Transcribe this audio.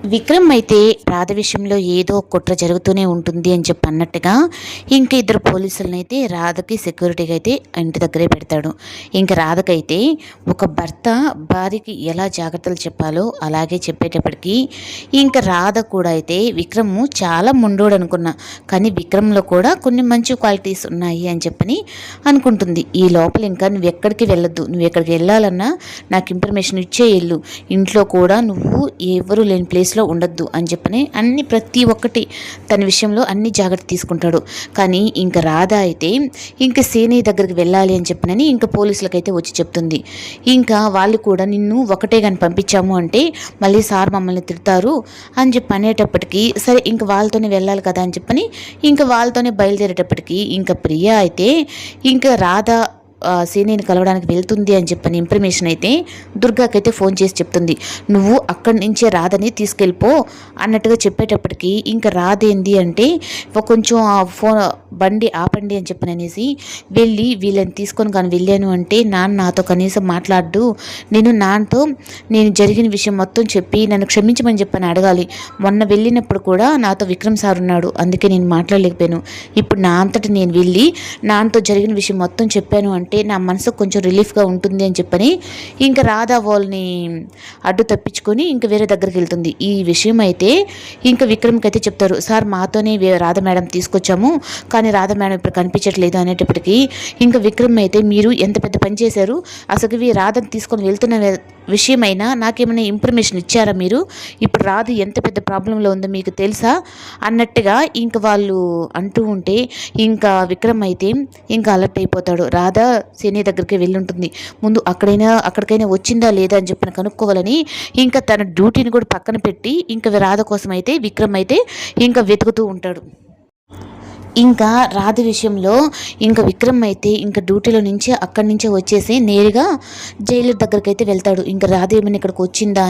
విక్రమ్ అయితే రాధ విషయంలో ఏదో ఒక కుట్ర జరుగుతూనే ఉంటుంది అని చెప్పి అన్నట్టుగా ఇంక ఇద్దరు పోలీసులను అయితే రాధకి సెక్యూరిటీగా అయితే ఇంటి దగ్గరే పెడతాడు. ఇంక రాధకైతే ఒక భర్త భార్యకి ఎలా జాగ్రత్తలు చెప్పాలో అలాగే చెప్పేటప్పటికి ఇంక రాధ కూడా అయితే విక్రమ్ చాలా ముండోడు అనుకున్నా, కానీ విక్రమ్లో కూడా కొన్ని మంచి క్వాలిటీస్ ఉన్నాయి అని చెప్పని అనుకుంటుంది. ఈ లోపల ఇంకా నువ్వు ఎక్కడికి వెళ్ళొద్దు, నువ్వు ఎక్కడికి వెళ్ళాలన్నా నాకు ఇన్ఫర్మేషన్ ఇచ్చే వెళ్ళు, ఇంట్లో కూడా నువ్వు ఎవరు లేని ప్లేస్లో ఉండొద్దు అని చెప్పని అన్ని ప్రతి ఒక్కటి తన విషయంలో అన్ని జాగ్రత్త తీసుకుంటాడు. కానీ ఇంక రాధ అయితే ఇంక సేని దగ్గరికి వెళ్ళాలి అని చెప్పనని ఇంక పోలీసులకైతే వచ్చి చెప్తుంది. ఇంకా వాళ్ళు కూడా నిన్ను ఒకటే కానీ పంపించాము అంటే మళ్ళీ సార్ మమ్మల్ని తిడతారు అని చెప్పి అనేటప్పటికీ సరే ఇంక వాళ్ళతోనే వెళ్ళాలి కదా అని చెప్పని ఇంక వాళ్ళతోనే బయలుదేరేటప్పటికి ఇంక ప్రియ అయితే ఇంక రాధ సీనిని కలవడానికి వెళ్తుంది అని చెప్పని ఇన్ఫర్మేషన్ అయితే దుర్గాకైతే ఫోన్ చేసి చెప్తుంది. నువ్వు అక్కడి నుంచే రాధని తీసుకెళ్ళిపో అన్నట్టుగా చెప్పేటప్పటికి ఇంకా రాధ ఏంది అంటే కొంచెం ఫోన్ బండి ఆపండి అని చెప్పని అనేసి వెళ్ళి వీళ్ళని తీసుకొని కానీ వెళ్ళాను అంటే నాన్న నాతో కనీసం మాట్లాడు, నేను జరిగిన విషయం మొత్తం చెప్పి నన్ను క్షమించమని చెప్పని అడగాలి. మొన్న వెళ్ళినప్పుడు కూడా నాతో విక్రమ్ సార్ ఉన్నాడు, అందుకే నేను మాట్లాడలేకపోయాను. ఇప్పుడు నా అంతటి నేను వెళ్ళి నాన్నతో జరిగిన విషయం మొత్తం చెప్పాను అంటే నా మనసుకు కొంచెం రిలీఫ్గా ఉంటుంది అని చెప్పని ఇంకా రాధా వాళ్ళని అడ్డు తప్పించుకొని ఇంకా వేరే దగ్గరికి వెళ్తుంది. ఈ విషయం అయితే ఇంకా విక్రమ్కి అయితే చెప్తారు, సార్ మాతోనే రాధ మేడం తీసుకొచ్చాము కానీ రాధ మేడం ఇప్పుడు కనిపించట్లేదు అనేటప్పటికీ ఇంకా విక్రమ్ అయితే మీరు ఎంత పెద్ద పని చేశారు, అసలు రాధను తీసుకొని వెళ్తున్న విషయమైనా నాకేమైనా ఇన్ఫర్మేషన్ ఇచ్చారా మీరు, ఇప్పుడు రాధ ఎంత పెద్ద ప్రాబ్లంలో ఉందో మీకు తెలుసా అన్నట్టుగా ఇంకా వాళ్ళు అంటూ ఉంటే ఇంకా విక్రమ్ అయితే ఇంకా అలర్ట్ అయిపోతాడు. రాధ సేని దగ్గరికి వెళ్ళుంటుంది, ముందు అక్కడికైనా వచ్చిందా లేదా అని చెప్పిన కనుక్కోవాలని ఇంకా తన డ్యూటీని కూడా పక్కన పెట్టి ఇంకా రాధ కోసం అయితే విక్రమ్ అయితే ఇంకా వెతుకుతూ ఉంటాడు. ఇంకా రాధ విషయంలో ఇంకా విక్రమ్ అయితే ఇంకా డ్యూటీలో నుంచి అక్కడి నుంచే వచ్చేసి నేరుగా జైలు దగ్గరికి అయితే వెళ్తాడు. ఇంకా రాధ ఏమైనా ఇక్కడికి వచ్చిందా అని.